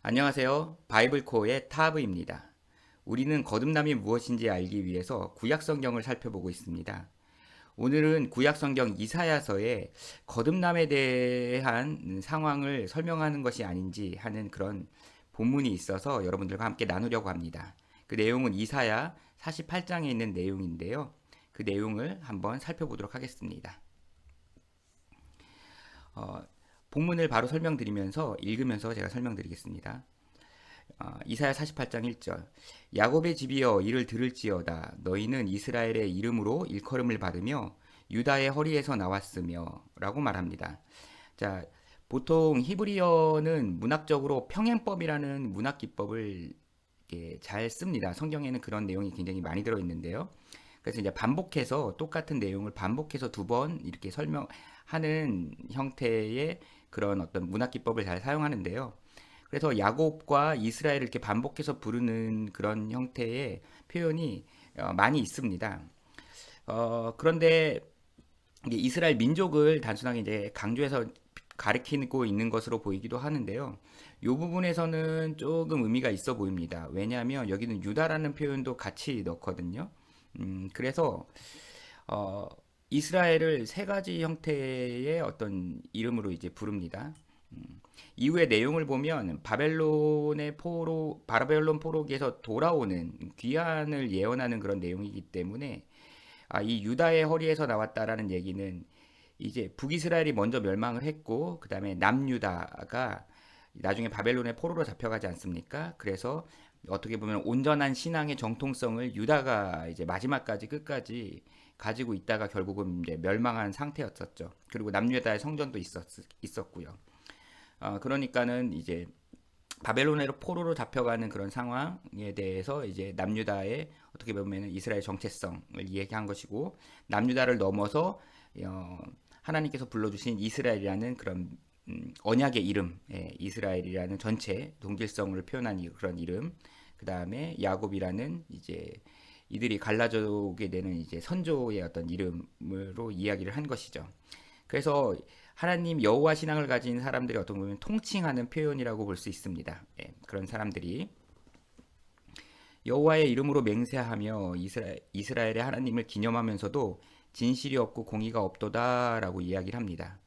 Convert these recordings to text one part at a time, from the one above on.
안녕하세요. 바이블코어의 타브입니다. 우리는 거듭남이 무엇인지 알기 위해서 구약 성경을 살펴보고 있습니다. 오늘은 구약 성경 이사야서의 거듭남에 대한 상황을 설명하는 것이 아닌지 하는 그런 본문이 있어서 여러분들과 함께 나누려고 합니다. 그 내용은 이사야 48장에 있는 내용인데요. 그 내용을 한번 살펴보도록 하겠습니다. 어, 본문을 바로 설명드리면서 읽으면서 제가 설명드리겠습니다. 이사야 48장 1절 야곱의 집이여 이를 들을지어다 너희는 이스라엘의 이름으로 일컬음을 받으며 유다의 허리에서 나왔으며 라고 말합니다. 자, 보통 히브리어는 문학적으로 평행법이라는 문학 기법을 잘 씁니다. 성경에는 그런 내용이 굉장히 많이 들어있는데요. 그래서 이제 반복해서 똑같은 내용을 반복해서 두 번 이렇게 설명하는 형태의 그런 어떤 문학 기법을 잘 사용하는데요. 그래서 야곱과 이스라엘을 이렇게 반복해서 부르는 그런 형태의 표현이 많이 있습니다. 그런데 이스라엘 민족을 단순하게 이제 강조해서 가리키고 있는 것으로 보이기도 하는데요. 이 부분에서는 조금 의미가 있어 보입니다. 왜냐하면 여기는 유다라는 표현도 같이 넣거든요. 그래서 어, 이스라엘을 세 가지 형태의 어떤 이름으로 이제 부릅니다. 이후의 내용을 보면 바벨론 포로기에서 돌아오는 귀환을 예언하는 그런 내용이기 때문에 이 유다의 허리에서 나왔다라는 얘기는 이제 북이스라엘이 먼저 멸망을 했고 그 다음에 남유다가 나중에 바벨론의 포로로 잡혀가지 않습니까? 그래서 어떻게 보면 온전한 신앙의 정통성을 유다가 이제 마지막까지 끝까지 가지고 있다가 결국은 이제 멸망한 상태였었죠. 그리고 남유다의 성전도 있었고요. 그러니까는 이제 바벨론으로 포로로 잡혀가는 그런 상황에 대해서 이제 남유다의 어떻게 보면 이스라엘 정체성을 이야기한 것이고 남유다를 넘어서 어, 하나님께서 불러주신 이스라엘이라는 그런 언약의 이름, 이스라엘이라는 전체 동질성을 표현한 그런 이름, 그 다음에 야곱이라는 이제 이들이 갈라져게 되는 이제 선조의 어떤 이름으로 이야기를 한 것이죠. 그래서 하나님 여호와 신앙을 가진 사람들이 어떤 보면 통칭하는 표현이라고 볼 수 있습니다. 그런 사람들이 여호와의 이름으로 맹세하며 이스라엘의 하나님을 기념하면서도 진실이 없고 공의가 없도다라고 이야기를 합니다.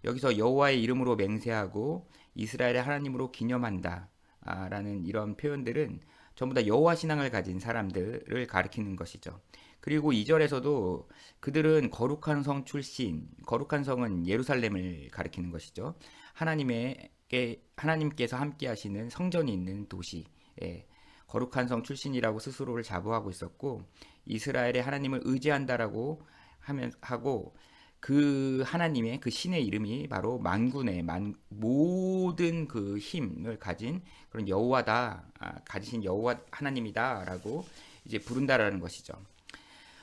여기서 여호와의 이름으로 맹세하고 이스라엘의 하나님으로 기념한다라는 이런 표현들은 전부 다 여호와 신앙을 가진 사람들을 가리키는 것이죠. 그리고 2절에서도 그들은 거룩한 성 출신, 거룩한 성은 예루살렘을 가리키는 것이죠. 하나님께서 함께 하시는 성전이 있는 도시, 거룩한 성 출신이라고 스스로를 자부하고 있었고, 이스라엘의 하나님을 의지한다라고 하고, 그 하나님의 그 신의 이름이 바로 만군의 모든 그 힘을 가진 그런 여호와다, 가지신 여호와 하나님이다라고 이제 부른다라는 것이죠.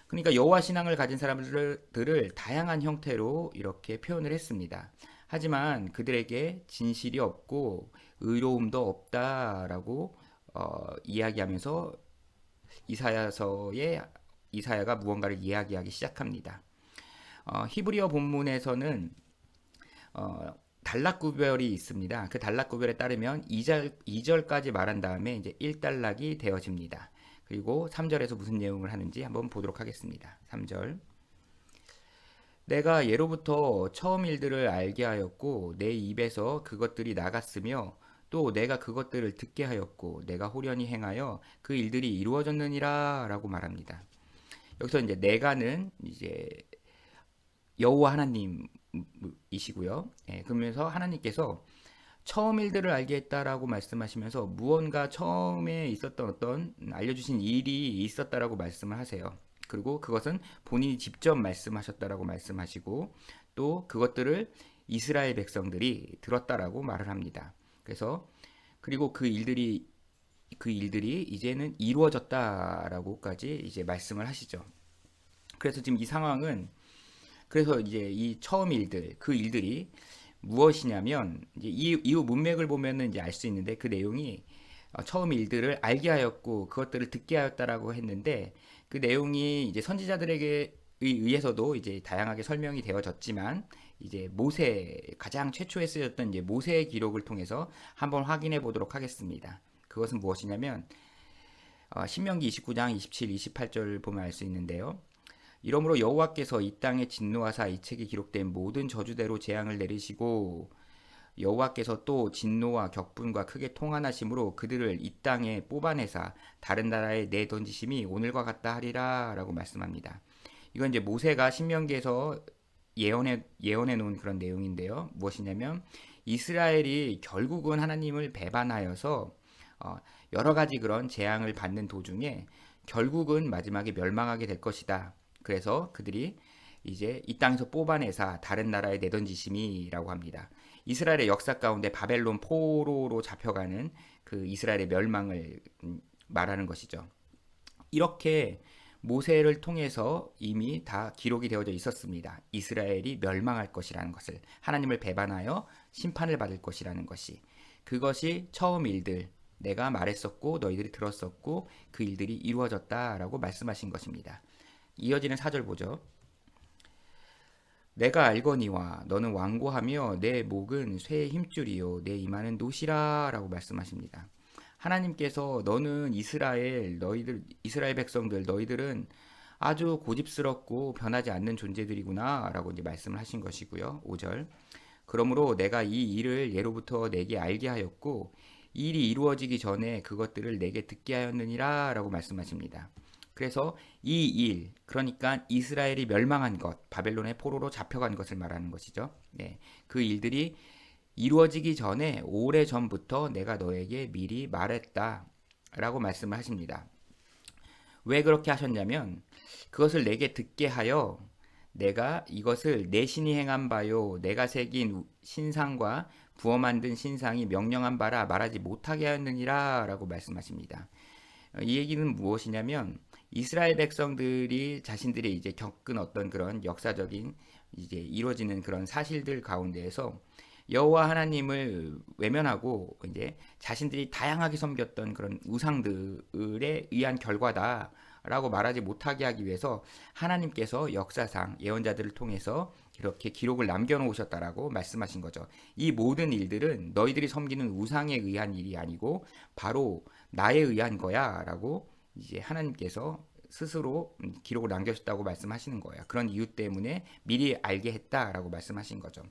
그러니까 여호와 신앙을 가진 사람들을 다양한 형태로 이렇게 표현을 했습니다. 하지만 그들에게 진실이 없고 의로움도 없다라고 이야기하면서 이사야가 무언가를 이야기하기 시작합니다. 히브리어 본문에서는 단락 구별이 있습니다. 그 단락 구별에 따르면 2절까지 말한 다음에 이제 1단락이 되어집니다. 그리고 3절에서 무슨 내용을 하는지 한번 보도록 하겠습니다. 3절. 내가 예로부터 처음 일들을 알게 하였고 내 입에서 그것들이 나갔으며 또 내가 그것들을 듣게 하였고 내가 호련히 행하여 그 일들이 이루어졌느니라 라고 말합니다. 여기서 이제 내가는 이제 여호와 하나님이시고요. 그러면서 하나님께서 처음 일들을 알게 했다라고 말씀하시면서 무언가 처음에 있었던 어떤 알려주신 일이 있었다라고 말씀을 하세요. 그리고 그것은 본인이 직접 말씀하셨다라고 말씀하시고 또 그것들을 이스라엘 백성들이 들었다라고 말을 합니다. 그래서 그리고 그 일들이 이제는 이루어졌다라고까지 이제 말씀을 하시죠. 그래서 지금 이 상황은 그래서 이제 이 처음 일들 그 일들이 무엇이냐면 이제 이후 문맥을 보면은 이제 알 수 있는데 그 내용이 처음 일들을 알게 하였고 그것들을 듣게 하였다라고 했는데 그 내용이 이제 선지자들에게 의해서도 이제 다양하게 설명이 되어졌지만 이제 모세 가장 최초에 쓰였던 이제 모세의 기록을 통해서 한번 확인해 보도록 하겠습니다. 그것은 무엇이냐면 신명기 29장 27, 28절 보면 알 수 있는데요. 이러므로 여호와께서 이 땅에 진노하사 이 책에 기록된 모든 저주대로 재앙을 내리시고 여호와께서 또 진노와 격분과 크게 통한하심으로 그들을 이 땅에 뽑아내사 다른 나라에 내던지심이 오늘과 같다 하리라 라고 말씀합니다. 이건 이제 모세가 신명기에서 예언해 놓은 그런 내용인데요. 무엇이냐면 이스라엘이 결국은 하나님을 배반하여서 여러 가지 그런 재앙을 받는 도중에 결국은 마지막에 멸망하게 될 것이다. 그래서 그들이 이제 이 땅에서 뽑아내사 다른 나라에 내던지심이라고 합니다. 이스라엘의 역사 가운데 바벨론 포로로 잡혀가는 그 이스라엘의 멸망을 말하는 것이죠. 이렇게 모세를 통해서 이미 다 기록이 되어져 있었습니다. 이스라엘이 멸망할 것이라는 것을, 하나님을 배반하여 심판을 받을 것이라는 것이, 그것이 처음 일들, 내가 말했었고 너희들이 들었었고 그 일들이 이루어졌다라고 말씀하신 것입니다. 이어지는 4절 보죠. 내가 알거니와 너는 완고하며 내 목은 쇠의 힘줄이요 내 이마는 노시라 라고 말씀하십니다. 하나님께서 너는 이스라엘 백성들 너희들은 아주 고집스럽고 변하지 않는 존재들이구나 라고 이제 말씀을 하신 것이고요. 5절. 그러므로 내가 이 일을 예로부터 내게 알게 하였고 이 일이 이루어지기 전에 그것들을 내게 듣게 하였느니라 라고 말씀하십니다. 그래서 이 일, 그러니까 이스라엘이 멸망한 것, 바벨론의 포로로 잡혀간 것을 말하는 것이죠. 네, 그 일들이 이루어지기 전에 오래 전부터 내가 너에게 미리 말했다 라고 말씀을 하십니다. 왜 그렇게 하셨냐면 그것을 내게 듣게 하여 내가 이것을 내 신이 행한 바요 내가 새긴 신상과 부어 만든 신상이 명령한 바라 말하지 못하게 하였느니라 라고 말씀하십니다. 이 얘기는 무엇이냐면 이스라엘 백성들이 자신들이 이제 겪은 어떤 그런 역사적인 이제 이루어지는 그런 사실들 가운데에서 여호와 하나님을 외면하고 이제 자신들이 다양하게 섬겼던 그런 우상들에 의한 결과다라고 말하지 못하게 하기 위해서 하나님께서 역사상 예언자들을 통해서 이렇게 기록을 남겨놓으셨다라고 말씀하신 거죠. 이 모든 일들은 너희들이 섬기는 우상에 의한 일이 아니고 바로 나에 의한 거야라고 이제 하나님께서 스스로 기록을 남겨주셨다고 말씀하시는 거예요. 그런 이유 때문에 미리 알게 했다라고 말씀하신 거죠.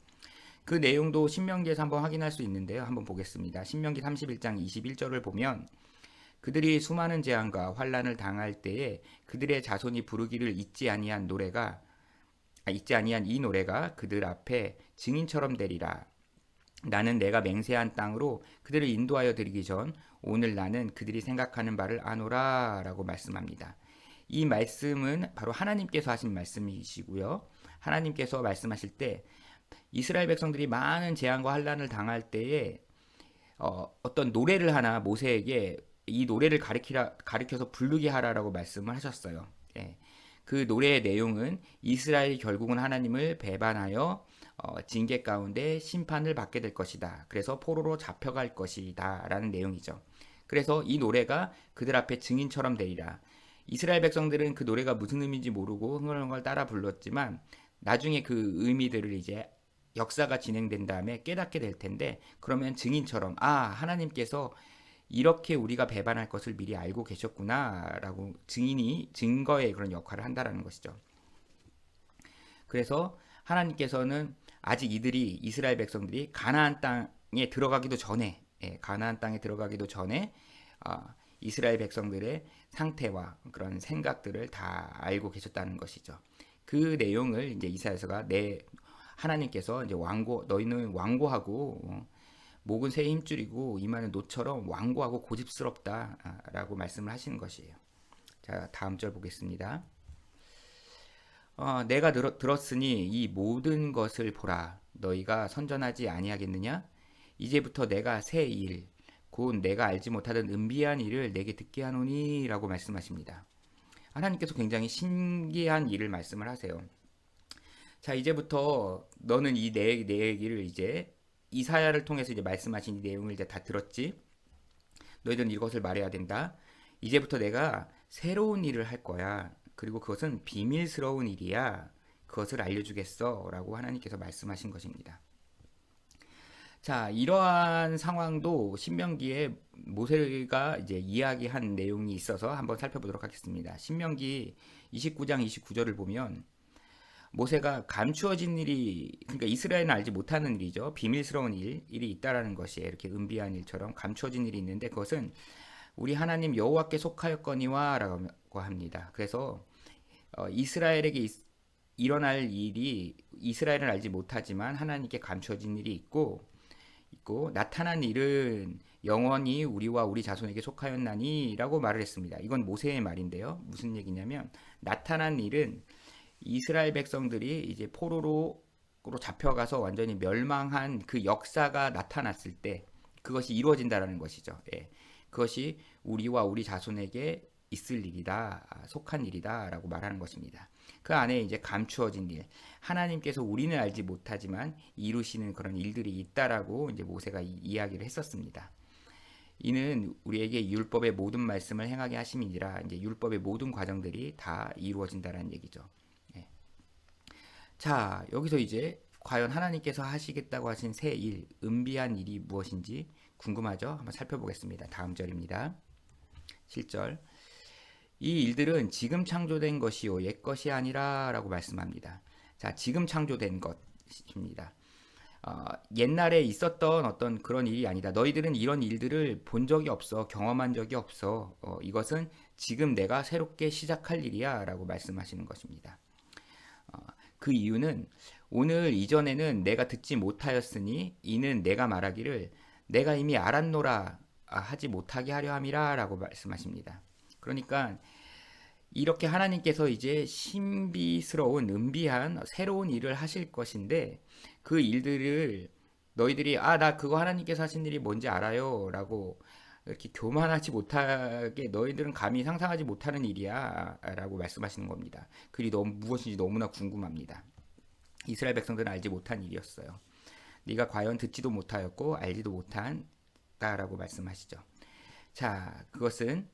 그 내용도 신명기에서 한번 확인할 수 있는데요. 한번 보겠습니다. 신명기 31장 21절을 보면 그들이 수많은 재앙과 환난을 당할 때에 그들의 자손이 부르기를 잊지 아니한 이 노래가 그들 앞에 증인처럼 되리라. 나는 내가 맹세한 땅으로 그들을 인도하여 드리기 전 오늘 나는 그들이 생각하는 바를 아노라 라고 말씀합니다. 이 말씀은 바로 하나님께서 하신 말씀이시고요. 하나님께서 말씀하실 때 이스라엘 백성들이 많은 재앙과 환난을 당할 때에 어떤 노래를 하나 모세에게 이 노래를 가르쳐서 부르게 하라라고 말씀을 하셨어요. 예. 그 노래의 내용은 이스라엘이 결국은 하나님을 배반하여 징계 가운데 심판을 받게 될 것이다. 그래서 포로로 잡혀갈 것이다 라는 내용이죠. 그래서 이 노래가 그들 앞에 증인처럼 되리라. 이스라엘 백성들은 그 노래가 무슨 의미인지 모르고 흥얼흥얼 따라 불렀지만 나중에 그 의미들을 이제 역사가 진행된 다음에 깨닫게 될 텐데 그러면 증인처럼 하나님께서 이렇게 우리가 배반할 것을 미리 알고 계셨구나 라고 증거의 그런 역할을 한다라는 것이죠. 그래서 하나님께서는 아직 이스라엘 백성들이 가나안 땅에 들어가기도 전에 이스라엘 백성들의 상태와 그런 생각들을 다 알고 계셨다는 것이죠. 그 내용을 이제 이사야서가 하나님께서 이제 너희는 완고하고 목은 새의 힘줄이고 이마는 노처럼 완고하고 고집스럽다라고 말씀을 하시는 것이에요. 자, 다음 절 보겠습니다. 내가 들었으니 이 모든 것을 보라. 너희가 선전하지 아니하겠느냐? 이제부터 내가 새 일, 곧 내가 알지 못하던 은비한 일을 내게 듣게 하노니 라고 말씀하십니다. 하나님께서 굉장히 신기한 일을 말씀을 하세요. 자, 이제부터 너는 내 얘기를 이제 이사야를 통해서 이제 말씀하신 이 내용을 이제 다 들었지. 너희들은 이것을 말해야 된다. 이제부터 내가 새로운 일을 할 거야. 그리고 그것은 비밀스러운 일이야. 그것을 알려주겠어 라고 하나님께서 말씀하신 것입니다. 자, 이러한 상황도 신명기에 모세가 이제 이야기한 내용이 있어서 한번 살펴보도록 하겠습니다. 신명기 29장 29절을 보면 모세가 감추어진 일이, 그러니까 이스라엘은 알지 못하는 일이죠. 비밀스러운 일이 있다라는 것이 이렇게 은비한 일처럼 감추어진 일이 있는데 그것은 우리 하나님 여호와께 속하였거니와 라고 합니다. 그래서 이스라엘에게 일어날 일이 이스라엘은 알지 못하지만 하나님께 감추어진 일이 있고 나타난 일은 영원히 우리와 우리 자손에게 속하였나니 라고 말을 했습니다. 이건 모세의 말인데요. 무슨 얘기냐면 나타난 일은 이스라엘 백성들이 이제 포로로 잡혀가서 완전히 멸망한 그 역사가 나타났을 때 그것이 이루어진다라는 것이죠. 예. 그것이 우리와 우리 자손에게 있을 일이다, 속한 일이다 라고 말하는 것입니다. 그 안에 이제 감추어진 일, 하나님께서 우리는 알지 못하지만 이루시는 그런 일들이 있다라고 이제 모세가 이야기를 했었습니다. 이는 우리에게 율법의 모든 말씀을 행하게 하심이니라. 이제 율법의 모든 과정들이 다 이루어진다라는 얘기죠. 예. 자, 여기서 이제 과연 하나님께서 하시겠다고 하신 새 일, 은비한 일이 무엇인지 궁금하죠? 한번 살펴보겠습니다. 다음 절입니다. 7절. 이 일들은 지금 창조된 것이요 옛 것이 아니라 라고 말씀합니다. 자, 지금 창조된 것입니다. 옛날에 있었던 어떤 그런 일이 아니다. 너희들은 이런 일들을 본 적이 없어. 경험한 적이 없어. 이것은 지금 내가 새롭게 시작할 일이야 라고 말씀하시는 것입니다. 그 이유는 오늘 이전에는 내가 듣지 못하였으니 이는 내가 말하기를 내가 이미 알았노라 하지 못하게 하려 함이라 라고 말씀하십니다. 그러니까 이렇게 하나님께서 이제 신비스러운 은비한 새로운 일을 하실 것인데 그 일들을 너희들이 나 그거 하나님께서 하신 일이 뭔지 알아요 라고 이렇게 교만하지 못하게 너희들은 감히 상상하지 못하는 일이야 라고 말씀하시는 겁니다. 그 일이 무엇인지 너무나 궁금합니다. 이스라엘 백성들은 알지 못한 일이었어요. 네가 과연 듣지도 못하였고 알지도 못한다라고 말씀하시죠. 자, 그것은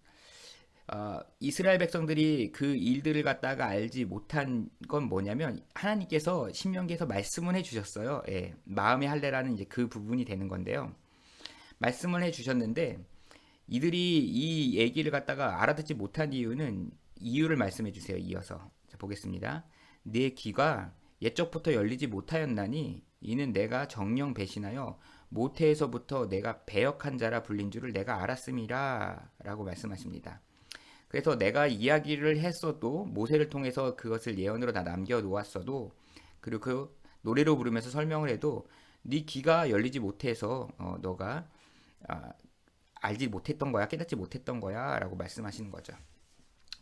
이스라엘 백성들이 그 일들을 갖다가 알지 못한 건 뭐냐면 하나님께서 신명기에서 말씀을 해주셨어요. 예, 마음의 할례라는 이제 그 부분이 되는 건데요. 말씀을 해주셨는데 이들이 이 얘기를 갖다가 알아듣지 못한 이유를 말씀해 주세요. 이어서 자, 보겠습니다. 내 귀가 옛적부터 열리지 못하였나니 이는 내가 정령 배신하여 모태에서부터 내가 배역한 자라 불린 줄을 내가 알았음이라 라고 말씀하십니다. 그래서 내가 이야기를 했어도 모세를 통해서 그것을 예언으로 다 남겨놓았어도 그리고 그 노래로 부르면서 설명을 해도 네 귀가 열리지 못해서 너가 알지 못했던 거야, 깨닫지 못했던 거야 라고 말씀하시는 거죠.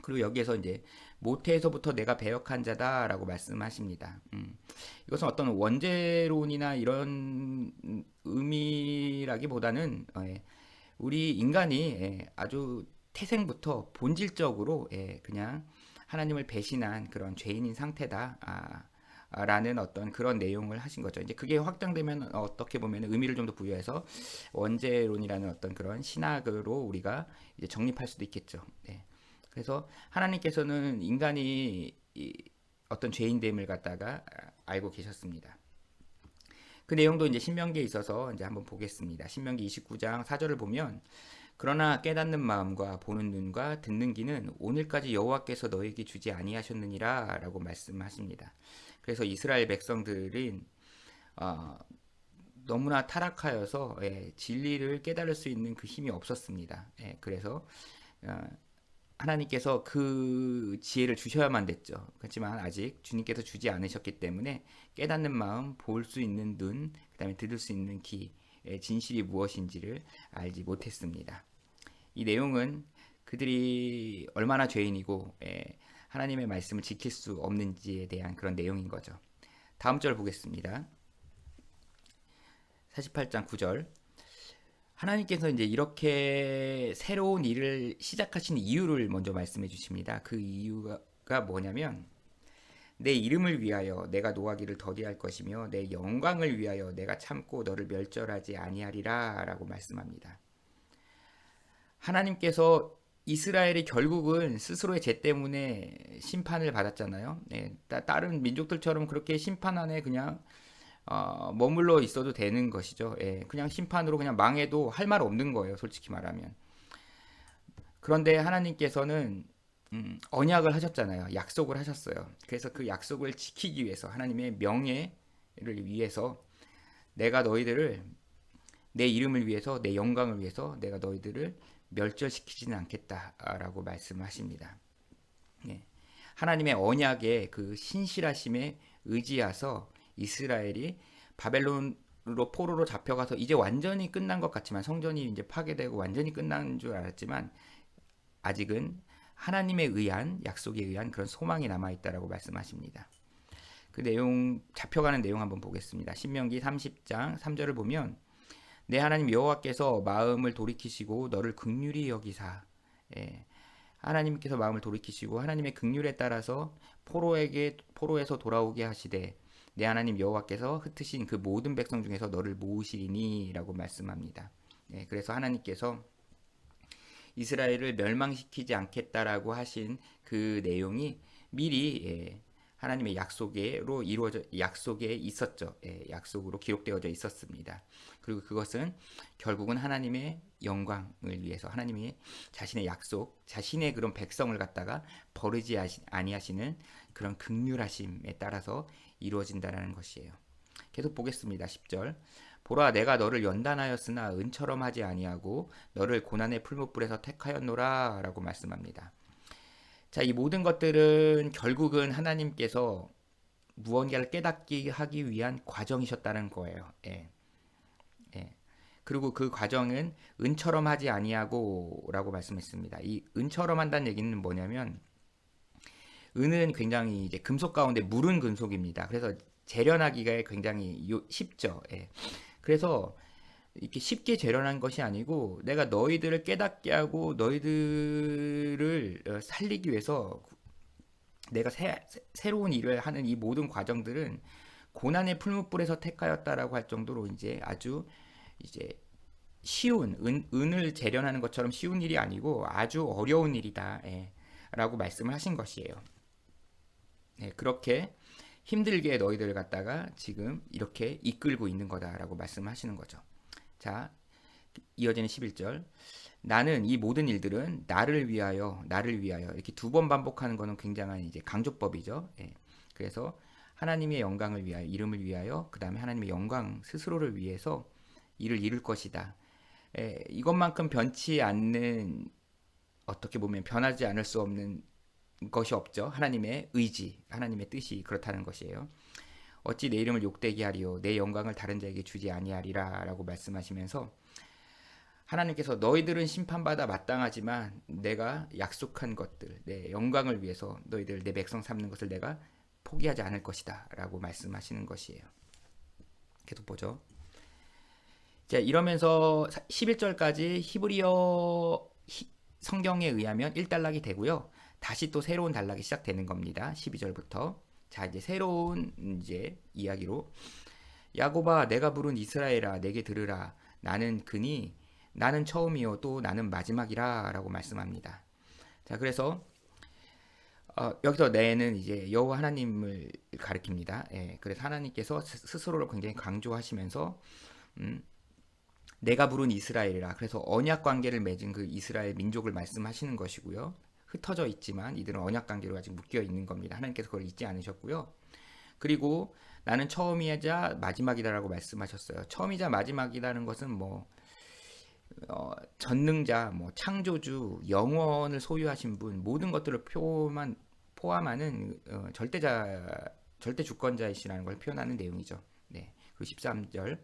그리고 여기에서 이제 모태에서부터 내가 배역한 자다라고 말씀하십니다. 이것은 어떤 원죄론이나 이런 의미라기보다는 우리 인간이 아주 태생부터 본질적으로 그냥 하나님을 배신한 그런 죄인인 상태다. 라는 어떤 그런 내용을 하신 거죠. 이제 그게 확장되면 어떻게 보면 의미를 좀 더 부여해서 원죄론이라는 어떤 그런 신학으로 우리가 이제 정립할 수도 있겠죠. 네. 그래서 하나님께서는 인간이 어떤 죄인됨을 갖다가 알고 계셨습니다. 그 내용도 이제 신명기에 있어서 이제 한번 보겠습니다. 신명기 29장 4절을 보면 그러나 깨닫는 마음과 보는 눈과 듣는 귀는 오늘까지 여호와께서 너에게 주지 아니하셨느니라 라고 말씀하십니다. 그래서 이스라엘 백성들은 너무나 타락하여서 진리를 깨달을 수 있는 그 힘이 없었습니다. 그래서 하나님께서 그 지혜를 주셔야만 됐죠. 그렇지만 아직 주님께서 주지 않으셨기 때문에 깨닫는 마음, 볼 수 있는 눈, 그 다음에 들을 수 있는 귀, 진실이 무엇인지를 알지 못했습니다. 이 내용은 그들이 얼마나 죄인이고 하나님의 말씀을 지킬 수 없는지에 대한 그런 내용인 거죠. 다음 절 보겠습니다. 48장 9절. 하나님께서 이제 이렇게 새로운 일을 시작하신 이유를 먼저 말씀해 주십니다. 그 이유가 뭐냐면 내 이름을 위하여 내가 노하기를 더디할 것이며 내 영광을 위하여 내가 참고 너를 멸절하지 아니하리라 라고 말씀합니다. 하나님께서 이스라엘이 결국은 스스로의 죄 때문에 심판을 받았잖아요. 예, 다른 민족들처럼 그렇게 심판 안에 그냥 머물러 있어도 되는 것이죠. 예, 그냥 심판으로 그냥 망해도 할 말 없는 거예요. 솔직히 말하면. 그런데 하나님께서는 언약을 하셨잖아요. 약속을 하셨어요. 그래서 그 약속을 지키기 위해서 하나님의 명예를 위해서 내가 너희들을 내 이름을 위해서 내 영광을 위해서 내가 너희들을 멸절시키지는 않겠다라고 말씀하십니다. 예. 하나님의 언약의 그 신실하심에 의지하서 이스라엘이 바벨론으로 포로로 잡혀가서 이제 완전히 끝난 것 같지만 성전이 이제 파괴되고 완전히 끝난 줄 알았지만 아직은 하나님에 의한 약속에 의한 그런 소망이 남아 있다라고 말씀하십니다. 그 내용 잡혀가는 내용 한번 보겠습니다. 신명기 30장 3절을 보면 내 하나님 여호와께서 마음을 돌이키시고 너를 긍휼히 여기사 예, 하나님께서 마음을 돌이키시고 하나님의 긍휼에 따라서 포로에서 돌아오게 하시되 내 하나님 여호와께서 흩으신 그 모든 백성 중에서 너를 모으시리니라고 말씀합니다. 예, 그래서 하나님께서 이스라엘을 멸망시키지 않겠다라고 하신 그 내용이 미리 하나님의 약속으로 이루어져 약속에 있었죠. 약속으로 기록되어져 있었습니다. 그리고 그것은 결국은 하나님의 영광을 위해서 하나님이 자신의 약속, 자신의 그런 백성을 갖다가 버리지 아니하시는 그런 긍휼하심에 따라서 이루어진다라는 것이에요. 계속 보겠습니다. 10절. 보라 내가 너를 연단하였으나 은처럼 하지 아니하고 너를 고난의 풀무불에서 택하였노라 라고 말씀합니다. 자, 이 모든 것들은 결국은 하나님께서 무언가를 깨닫게 하기 위한 과정이셨다는 거예요. 예. 예. 그리고 그 과정은 은처럼 하지 아니하고 라고 말씀했습니다. 이 은처럼 한다는 얘기는 뭐냐면 은은 굉장히 이제 금속 가운데 무른 금속입니다. 그래서 재련하기가 굉장히 쉽죠. 예. 그래서 이렇게 쉽게 재련한 것이 아니고 내가 너희들을 깨닫게 하고 너희들을 살리기 위해서 내가 새로운 일을 하는 이 모든 과정들은 고난의 풀무불에서 택하였다라고 할 정도로 이제 아주 이제 쉬운 은을 재련하는 것처럼 쉬운 일이 아니고 아주 어려운 일이다. 예, 라고 말씀을 하신 것이에요. 예, 그렇게 힘들게 너희들을 갖다가 지금 이렇게 이끌고 있는 거다라고 말씀하시는 거죠. 자, 이어지는 11절. 나는 이 모든 일들은 나를 위하여 이렇게 두 번 반복하는 것은 굉장한 이제 강조법이죠. 예. 그래서 하나님의 영광을 위하여 이름을 위하여 그 다음에 하나님의 영광 스스로를 위해서 이를 이룰 것이다. 예, 이것만큼 변치 않는 어떻게 보면 변하지 않을 수 없는 것이 없죠. 하나님의 의지, 하나님의 뜻이 그렇다는 것이에요. 어찌 내 이름을 욕되게 하리요 내 영광을 다른 자에게 주지 아니하리라 라고 말씀하시면서 하나님께서 너희들은 심판받아 마땅하지만 내가 약속한 것들 내 영광을 위해서 너희들 내 백성 삼는 것을 내가 포기하지 않을 것이다 라고 말씀하시는 것이에요. 계속 보죠. 자, 이러면서 11절까지 히브리어 성경에 의하면 1단락이 되고요. 다시 또 새로운 단락이 시작되는 겁니다. 12절부터. 자, 이제 새로운 이제 이야기로 야곱아 내가 부른 이스라엘아 내게 들으라 나는 그니 나는 처음이요 또 나는 마지막이라 라고 말씀합니다. 자, 그래서 여기서 내는 이제 여호와 하나님을 가리킵니다. 예, 그래서 하나님께서 스스로를 굉장히 강조하시면서 내가 부른 이스라엘이라 그래서 언약 관계를 맺은 그 이스라엘 민족을 말씀하시는 것이고요. 흩어져 있지만 이들은 언약 관계로 아직 묶여 있는 겁니다. 하나님께서 그걸 잊지 않으셨고요. 그리고 나는 처음이자 마지막이다라고 말씀하셨어요. 처음이자 마지막이라는 것은 뭐 전능자, 뭐 창조주, 영원을 소유하신 분 모든 것들을 포함하는 절대 주권자이시라는 걸 표현하는 내용이죠. 네. 그리고 13절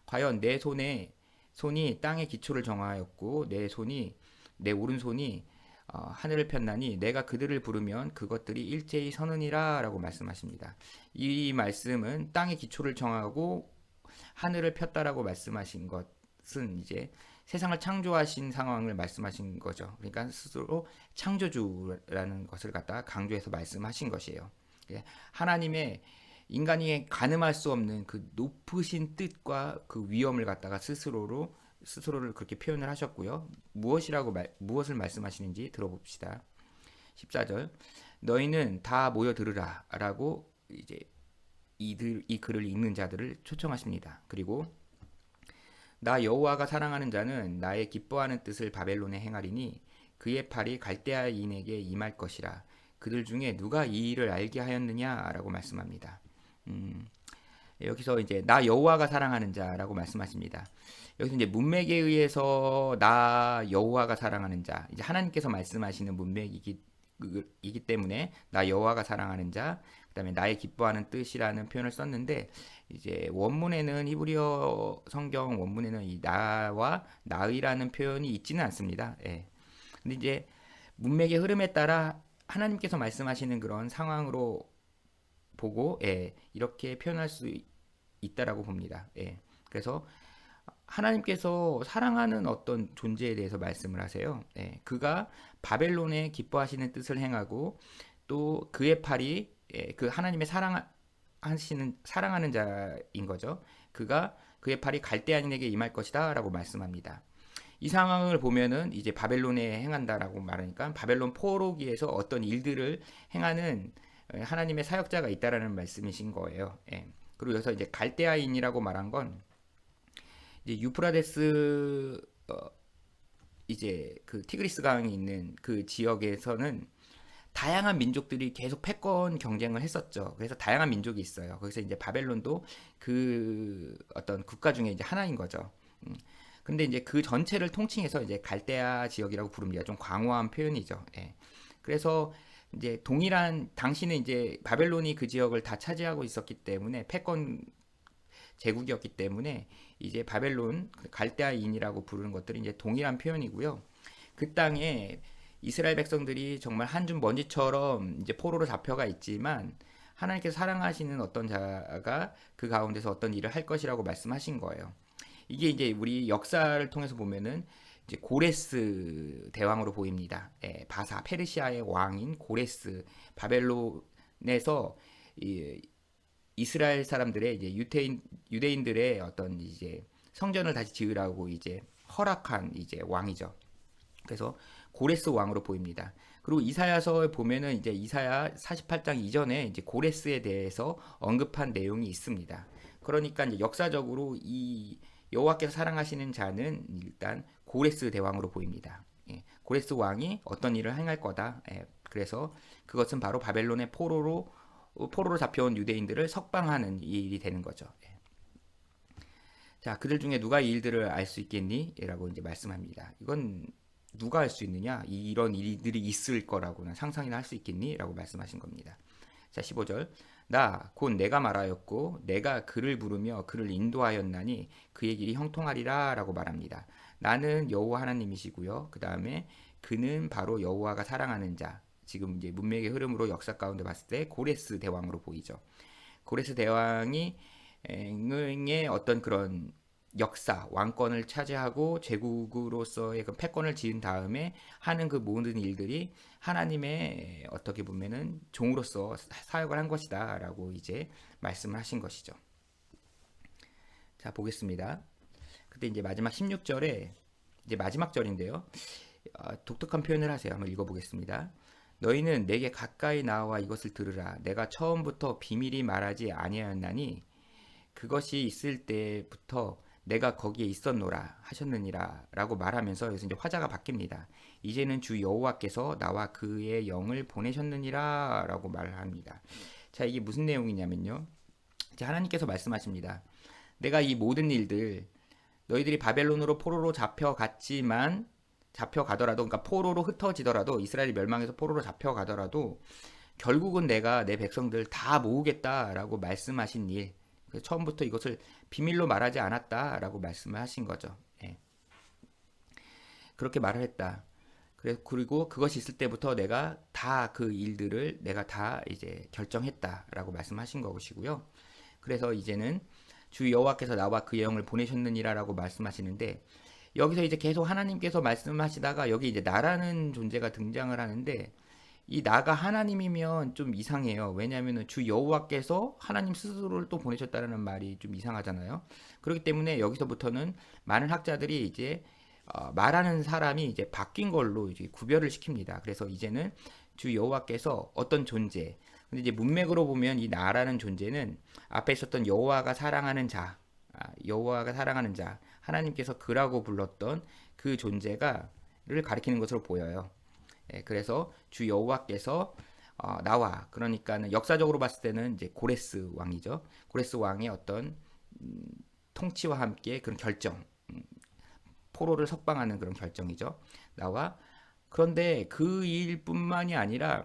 과연 내 손이 땅의 기초를 정하였고 내 오른손이 하늘을 폈나니 내가 그들을 부르면 그것들이 일제히 서느니라 라고 말씀하십니다. 이 말씀은 땅의 기초를 정하고 하늘을 폈다라고 말씀하신 것은 이제 세상을 창조하신 상황을 말씀하신 거죠. 그러니까 스스로 창조주라는 것을 갖다 강조해서 말씀하신 것이에요. 하나님의 인간이 가늠할 수 없는 그 높으신 뜻과 그 위엄을 갖다가 스스로로 스스로를 그렇게 표현을 하셨고요. 무엇을 말씀하시는지 들어봅시다. 14절. 너희는 다 모여 들으라 라고 이제 이 글을 읽는 자들을 초청하십니다. 그리고 나 여호와가 사랑하는 자는 나의 기뻐하는 뜻을 바벨론에 행하리니 그의 팔이 갈대아인에게 임할 것이라. 그들 중에 누가 이 일을 알게 하였느냐라고 말씀합니다. 여기서 이제 나 여호와가 사랑하는 자라고 말씀하십니다. 여기서 이제 문맥에 의해서 나 여호와가 사랑하는 자, 이제 하나님께서 말씀하시는 문맥이기 때문에 나 여호와가 사랑하는 자, 그다음에 나의 기뻐하는 뜻이라는 표현을 썼는데 이제 원문에는 히브리어 성경 원문에는 이 나와 나의라는 표현이 있지는 않습니다. 예. 근데 이제 문맥의 흐름에 따라 하나님께서 말씀하시는 그런 상황으로 보고 이렇게 표현할 수 있다라고 봅니다. 그래서 하나님께서 사랑하는 어떤 존재에 대해서 말씀을 하세요. 그가 바벨론에 기뻐하시는 뜻을 행하고 또 그의 팔이 그 하나님의 사랑하는 자인 거죠. 그가 그의 팔이 갈대아인에게 임할 것이다라고 말씀합니다. 이 상황을 보면은 이제 바벨론에 행한다라고 말하니까 바벨론 포로기에서 어떤 일들을 행하는 하나님의 사역자가 있다라는 말씀이신 거예요. 그리고 여기서 이제 갈대아인이라고 말한 건 이제 유프라데스 이제 그 티그리스 강이 있는 그 지역에서는 다양한 민족들이 계속 패권 경쟁을 했었죠. 그래서 다양한 민족이 있어요. 거기서 이제 바벨론도 그 어떤 국가 중에 이제 하나인 거죠. 근데 이제 그 전체를 통칭해서 이제 갈대아 지역이라고 부릅니다. 좀 광호한 표현이죠. 그래서 이제 동일한 당시는 이제 바벨론이 그 지역을 다 차지하고 있었기 때문에 패권 제국이었기 때문에 이제 바벨론 갈대아인이라고 부르는 것들이 이제 동일한 표현이고요. 그 땅에 이스라엘 백성들이 정말 한 줌 먼지처럼 이제 포로로 잡혀가 있지만 하나님께서 사랑하시는 어떤 자가 그 가운데서 어떤 일을 할 것이라고 말씀하신 거예요. 이게 이제 우리 역사를 통해서 보면은 이제 고레스 대왕으로 보입니다. 바사 페르시아의 왕인 고레스 바벨론에서 이스라엘 사람들의 이제 유대인들의 어떤 이제 성전을 다시 지으라고 이제 허락한 이제 왕이죠. 그래서 고레스 왕으로 보입니다. 그리고 이사야서에 보면은 이제 이사야 48장 이전에 이제 고레스에 대해서 언급한 내용이 있습니다. 그러니까 이제 역사적으로 이 여호와께서 사랑하시는 자는 일단 고레스 대왕으로 보입니다. 고레스 왕이 어떤 일을 행할 거다. 그래서 그것은 바로 바벨론의 포로로 잡혀온 유대인들을 석방하는 일이 되는 거죠. 자, 그들 중에 누가 이 일들을 알 수 있겠니? 라고 이제 말씀합니다. 이건 누가 할 수 있느냐? 이런 일들이 있을 거라고는 상상이나 할 수 있겠니? 라고 말씀하신 겁니다. 자, 15절. 나 곧 내가 말하였고 내가 그를 부르며 그를 인도하였나니 그의 길이 형통하리라 라고 말합니다. 나는 여호와 하나님이시고요. 그 다음에 그는 바로 여호와가 사랑하는 자. 지금 이제 문맥의 흐름으로 역사 가운데 봤을 때 고레스 대왕으로 보이죠. 고레스 대왕이 의 어떤 그런 역사, 왕권을 차지하고 제국으로서의 그 패권을 지은 다음에 하는 그 모든 일들이 하나님의 어떻게 보면은 종으로서 사역을 한 것이다라고 이제 말씀을 하신 것이죠. 자, 보겠습니다. 그때 이제 마지막 16절에 이제 마지막 절인데요. 독특한 표현을 하세요. 한번 읽어보겠습니다. 너희는 내게 가까이 나와 이것을 들으라. 내가 처음부터 비밀이 말하지 아니하였나니 그것이 있을 때부터 내가 거기에 있었노라 하셨느니라 라고 말하면서 여기서 이제 화자가 바뀝니다. 이제는 주 여호와께서 나와 그의 영을 보내셨느니라 라고 말을 합니다. 자, 이게 무슨 내용이냐면요. 하나님께서 말씀하십니다. 내가 이 모든 일들 너희들이 바벨론으로 포로로 잡혀가더라도 그러니까 포로로 흩어지더라도 이스라엘이 멸망해서 포로로 잡혀가더라도 결국은 내가 내 백성들 다 모으겠다라고 말씀하신 일, 그래서 처음부터 이것을 비밀로 말하지 않았다라고 말씀을 하신 거죠. 그렇게 말을 했다. 그리고 그것이 있을 때부터 내가 다 그 일들을 내가 다 이제 결정했다라고 말씀하신 것이고요. 그래서 이제는 주 여호와께서 나와 그 영을 보내셨느니라라고 말씀하시는데 여기서 이제 계속 하나님께서 말씀하시다가 여기 이제 나라는 존재가 등장을 하는데 이 나가 하나님이면 좀 이상해요. 왜냐하면 주 여호와께서 하나님 스스로를 또 보내셨다는 말이 좀 이상하잖아요. 그렇기 때문에 여기서부터는 많은 학자들이 이제 말하는 사람이 이제 바뀐 걸로 이제 구별을 시킵니다. 그래서 이제는 주 여호와께서 어떤 존재, 근데 이제 문맥으로 보면 이 나라는 존재는 앞에 있었던 여호와가 사랑하는 자, 여호와가 사랑하는 자, 하나님께서 그라고 불렀던 그 존재가를 가리키는 것으로 보여요. 예, 그래서 주 여호와께서 나와, 그러니까는 역사적으로 봤을 때는 이제 고레스 왕이죠. 고레스 왕의 어떤 통치와 함께 그런 결정, 포로를 석방하는 그런 결정이죠. 나와. 그런데 그 일뿐만이 아니라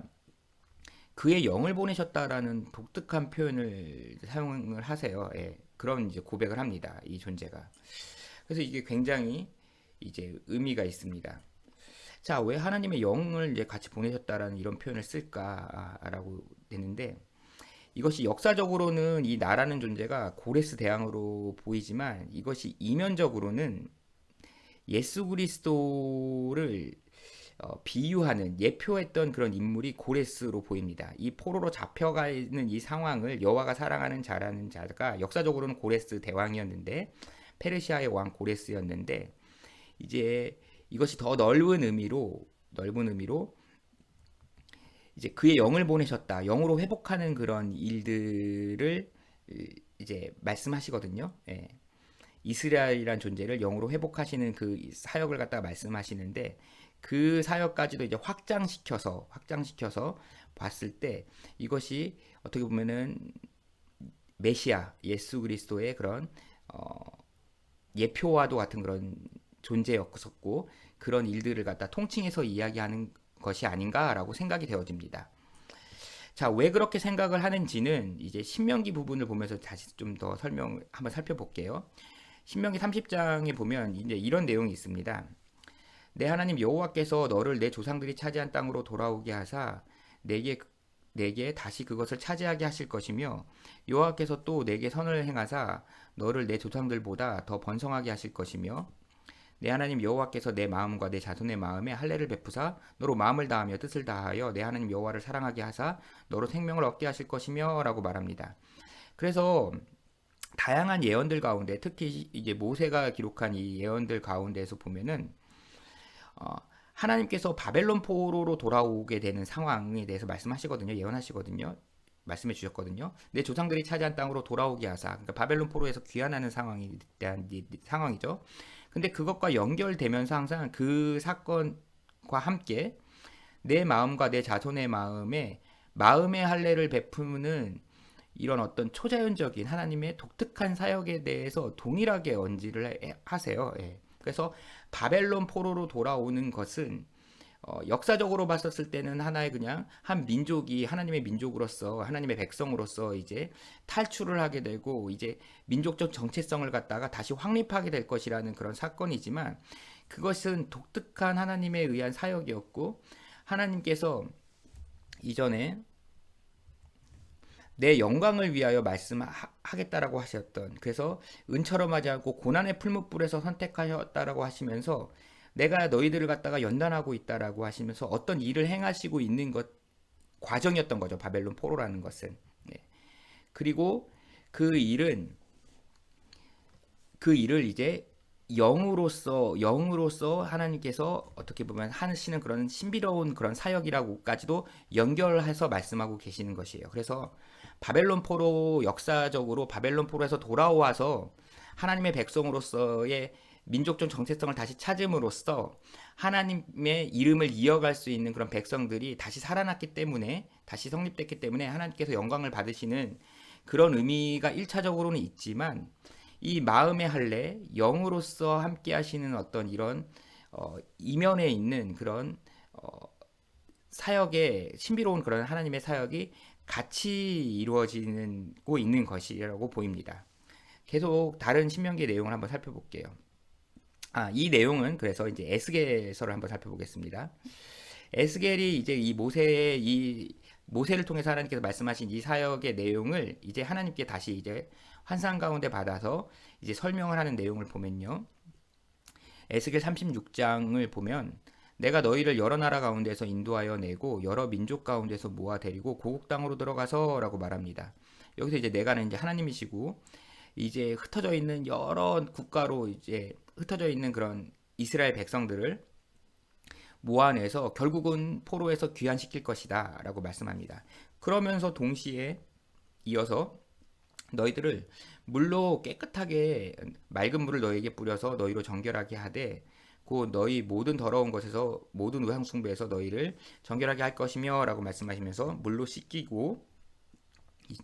그의 영을 보내셨다라는 독특한 표현을 사용을 하세요. 예, 그런 이제 고백을 합니다. 이 존재가. 그래서 이게 굉장히 이제 의미가 있습니다. 자, 왜 하나님의 영을 이제 같이 보내셨다라는 이런 표현을 쓸까라고 되는데, 이것이 역사적으로는 이 나라는 존재가 고레스 대왕으로 보이지만, 이것이 이면적으로는 예수 그리스도를 비유하는, 예표했던 그런 인물이 고레스로 보입니다. 이 포로로 잡혀가는 이 상황을 여호와가 사랑하는 자라는 자가 역사적으로는 고레스 대왕이었는데, 페르시아의 왕 고레스였는데, 이제 이것이 더 넓은 의미로 이제 그의 영을 보내셨다, 영으로 회복하는 그런 일들을 이제 말씀하시거든요. 예. 이스라엘이란 존재를 영으로 회복하시는 그 사역을 갖다가 말씀하시는데, 그 사역까지도 이제 확장시켜서 봤을 때 이것이 어떻게 보면은 메시아 예수 그리스도의 그런 예표와도 같은 그런 존재였었고, 그런 일들을 갖다 통칭해서 이야기하는 것이 아닌가라고 생각이 되어집니다. 자, 왜 그렇게 생각을 하는지는 이제 신명기 부분을 보면서 다시 좀 더 설명 한번 살펴볼게요. 신명기 30장에 보면 이제 이런 내용이 있습니다. 내 하나님 여호와께서 너를 내 조상들이 차지한 땅으로 돌아오게 하사 내게 다시 그것을 차지하게 하실 것이며, 여호와께서 또 내게 선을 행하사 너를 내 조상들보다 더 번성하게 하실 것이며, 내 하나님 여호와께서 내 마음과 내 자손의 마음에 할례를 베푸사 너로 마음을 다하며 뜻을 다하여 내 하나님 여호와를 사랑하게 하사 너로 생명을 얻게 하실 것이며 라고 말합니다. 그래서 다양한 예언들 가운데, 특히 이제 모세가 기록한 이 예언들 가운데에서 보면은 하나님께서 바벨론 포로로 돌아오게 되는 상황에 대해서 말씀하시거든요. 예언하시거든요. 말씀해 주셨거든요. 내 조상들이 차지한 땅으로 돌아오게 하사, 그러니까 바벨론 포로에서 귀환하는 상황에 대한 상황이죠. 근데 그것과 연결되면서 항상 그 사건과 함께 내 마음과 내 자손의 마음의 할례를 베푸는 이런 어떤 초자연적인 하나님의 독특한 사역에 대해서 동일하게 언지를 하세요. 예. 그래서 바벨론 포로로 돌아오는 것은 역사적으로 봤었을 때는 하나의 그냥 한 민족이 하나님의 민족으로서, 하나님의 백성으로서 이제 탈출을 하게 되고 이제 민족적 정체성을 갖다가 다시 확립하게 될 것이라는 그런 사건이지만, 그것은 독특한 하나님에 의한 사역이었고, 하나님께서 이전에 내 영광을 위하여 말씀하겠다라고 하셨던, 그래서 은처럼 하지 않고 고난의 풀무불에서 선택하셨다라고 하시면서 내가 너희들을 갖다가 연단하고 있다라고 하시면서 어떤 일을 행하시고 있는 것 과정이었던 거죠. 바벨론 포로라는 것은. 네. 그리고 그 일은 그 일을 이제 영으로서 하나님께서 어떻게 보면 하시는 그런 신비로운 그런 사역이라고까지도 연결해서 말씀하고 계시는 것이에요. 그래서 바벨론 포로, 역사적으로 바벨론 포로에서 돌아와서 하나님의 백성으로서의 민족적 정체성을 다시 찾음으로써 하나님의 이름을 이어갈 수 있는 그런 백성들이 다시 살아났기 때문에, 다시 성립됐기 때문에 하나님께서 영광을 받으시는 그런 의미가 1차적으로는 있지만, 이 마음의 할례, 영으로서 함께 하시는 어떤 이런 이면에 있는 그런 사역의 신비로운 그런 하나님의 사역이 같이 이루어지고 있는 것이라고 보입니다. 계속 다른 신명기 내용을 한번 살펴볼게요. 이 내용은 그래서 이제 에스겔서를 한번 살펴보겠습니다. 에스겔이 이제 이 모세를 통해서 하나님께서 말씀하신 이 사역의 내용을 이제 하나님께 다시 이제 환상 가운데 받아서 이제 설명을 하는 내용을 보면요. 에스겔 36장을 보면 내가 너희를 여러 나라 가운데서 인도하여 내고 여러 민족 가운데서 모아 데리고 고국 땅으로 들어가서라고 말합니다. 여기서 이제 내가는 이제 하나님이시고 이제 흩어져 있는 여러 국가로 이제 흩어져 있는 그런 이스라엘 백성들을 모아내서 결국은 포로에서 귀환시킬 것이다라고 말씀합니다. 그러면서 동시에 이어서 너희들을 물로 깨끗하게 맑은 물을 너희에게 뿌려서 너희로 정결하게 하되 곧 너희 모든 더러운 것에서 모든 우상 숭배에서 너희를 정결하게 할 것이며 라고 말씀하시면서 물로 씻기고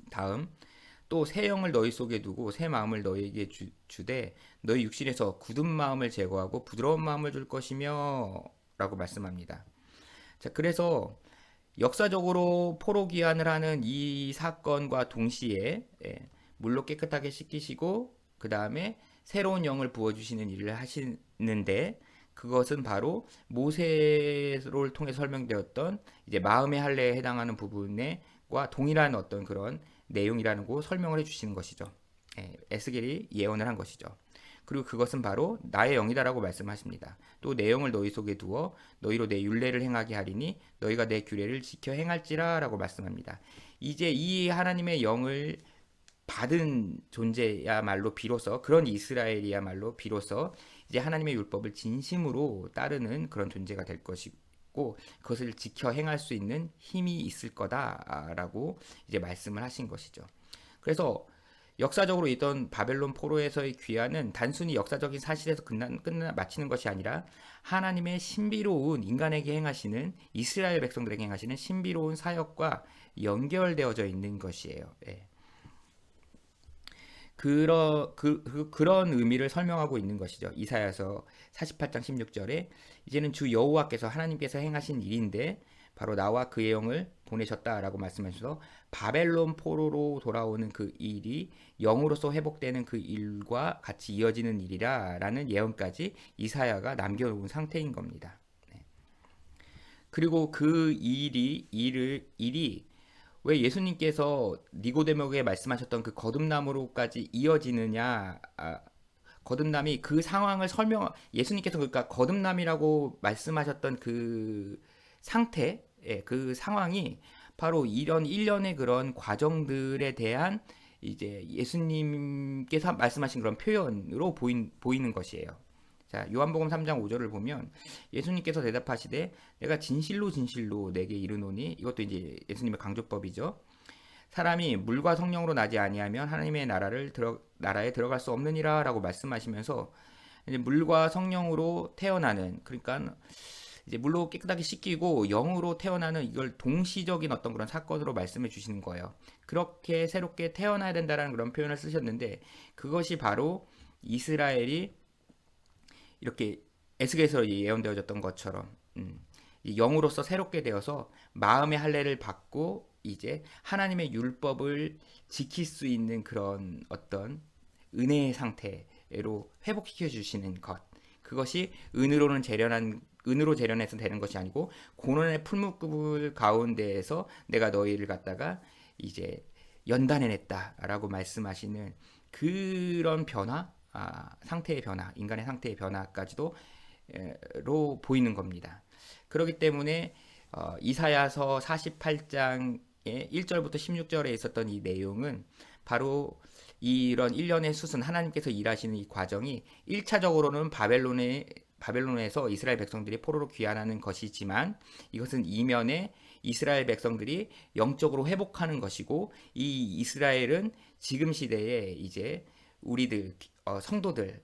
다음 또 새 영을 너희 속에 두고 새 마음을 너희에게 주되 너희 육신에서 굳은 마음을 제거하고 부드러운 마음을 줄 것이며 라고 말씀합니다. 자, 그래서 역사적으로 포로 귀환을 하는 이 사건과 동시에 물로 깨끗하게 씻기시고 그 다음에 새로운 영을 부어주시는 일을 하시는데 그것은 바로 모세를 통해 설명되었던 이제 마음의 할례에 해당하는 부분과 동일한 어떤 그런 내용이라는 거 설명을 해주시는 것이죠. 에스겔이 예언을 한 것이죠. 그리고 그것은 바로 나의 영이다라고 말씀하십니다. 또 내 영을 너희 속에 두어 너희로 내 율례를 행하게 하리니 너희가 내 규례를 지켜 행할지라라고 말씀합니다. 이제 이 하나님의 영을 받은 존재야말로 비로소 그런 이스라엘이야말로 비로소 이제 하나님의 율법을 진심으로 따르는 그런 존재가 될 것이고 그것을 지켜 행할 수 있는 힘이 있을 거다라고 이제 말씀을 하신 것이죠. 그래서 역사적으로 있던 바벨론 포로에서의 귀환은 단순히 역사적인 사실에서 마치는 것이 아니라 하나님의 신비로운 인간에게 행하시는 이스라엘 백성들에게 행하시는 신비로운 사역과 연결되어져 있는 것이에요. 그런 의미를 설명하고 있는 것이죠. 이사야서 48장 16절에 이제는 주 여호와께서 하나님께서 행하신 일인데 바로 나와 그의 영을 보내셨다라고 말씀하셔서 바벨론 포로로 돌아오는 그 일이 영으로서 회복되는 그 일과 같이 이어지는 일이라라는 예언까지 이사야가 남겨놓은 상태인 겁니다. 그리고 그 일이 왜 예수님께서 니고데모에게 말씀하셨던 그 거듭남으로까지 이어지느냐? 거듭남이 그 상황을 예수님께서 그러니까 거듭남이라고 말씀하셨던 그 상태, 그 상황이 바로 이런 일련의 그런 과정들에 대한 이제 예수님께서 말씀하신 그런 표현으로 보이는 것이에요. 자, 요한복음 3장 5절을 보면 예수님께서 대답하시되 내가 진실로 진실로 내게 이르노니 이것도 이제 예수님의 강조법이죠. 사람이 물과 성령으로 나지 아니하면 하나님의 나라에 들어갈 수 없느니라라고 말씀하시면서 이제 물과 성령으로 태어나는 그러니까 이제 물로 깨끗하게 씻기고 영으로 태어나는 이걸 동시적인 어떤 그런 사건으로 말씀해 주시는 거예요. 그렇게 새롭게 태어나야 된다라는 그런 표현을 쓰셨는데 그것이 바로 이스라엘이 이렇게 에스겔에서 예언되어졌던 것처럼 영으로서 새롭게 되어서 마음의 할례를 받고 이제 하나님의 율법을 지킬 수 있는 그런 어떤 은혜의 상태로 회복시켜 주시는 것. 그것이 은으로 재련해서 되는 것이 아니고 고난의 풀무불 가운데에서 내가 너희를 갖다가 이제 연단해냈다라고 말씀하시는 그런 변화, 상태의 변화, 인간의 상태의 변화까지도 로 보이는 겁니다. 그렇기 때문에 이사야서 48장의 1절부터 16절에 있었던 이 내용은 바로 이런 일련의 수순 하나님께서 일하시는 이 과정이 1차적으로는 바벨론에서 이스라엘 백성들이 포로로 귀환하는 것이지만 이것은 이면에 이스라엘 백성들이 영적으로 회복하는 것이고 이 이스라엘은 지금 시대에 이제 우리들 성도들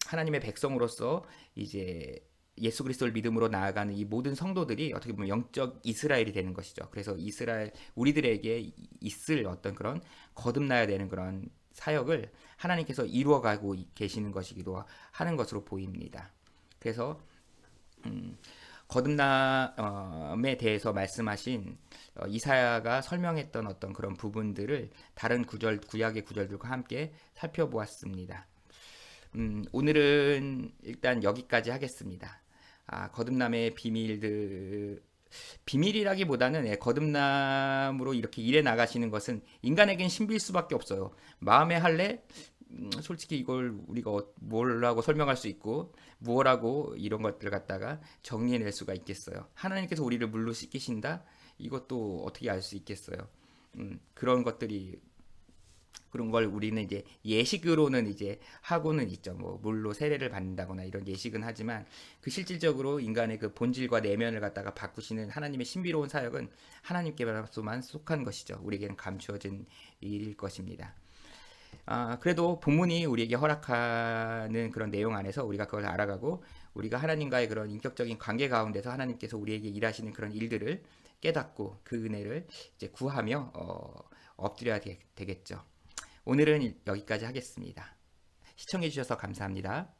하나님의 백성으로서 이제 예수 그리스도를 믿음으로 나아가는 이 모든 성도들이 어떻게 보면 영적 이스라엘이 되는 것이죠. 그래서 우리들에게 있을 어떤 그런 거듭나야 되는 그런 사역을 하나님께서 이루어가고 계시는 것이기도 하는 것으로 보입니다. 그래서 거듭남에 대해서 말씀하신 이사야가 설명했던 어떤 그런 부분들을 다른 구약의 구절들과 함께 살펴보았습니다. 오늘은 일단 여기까지 하겠습니다. 거듭남의 비밀이라기보다는 거듭남으로 이렇게 일해 나가시는 것은 인간에겐 신비일 수밖에 없어요. 마음의 할례, 솔직히 이걸 우리가 뭐라고 설명할 수 있고 무엇라고 이런 것들을 갖다가 정리해낼 수가 있겠어요. 하나님께서 우리를 물로 씻기신다? 이것도 어떻게 알 수 있겠어요. 그런 것들이 그런 걸 우리는 이제 예식으로는 이제 하고는 있죠. 뭐 물로 세례를 받는다거나 이런 예식은 하지만 그 실질적으로 인간의 그 본질과 내면을 갖다가 바꾸시는 하나님의 신비로운 사역은 하나님께만 속한 것이죠. 우리에게는 감추어진 일일 것입니다. 그래도 본문이 우리에게 허락하는 그런 내용 안에서 우리가 그걸 알아가고 우리가 하나님과의 그런 인격적인 관계 가운데서 하나님께서 우리에게 일하시는 그런 일들을 깨닫고 그 은혜를 이제 구하며 엎드려야 되겠죠. 오늘은 여기까지 하겠습니다. 시청해 주셔서 감사합니다.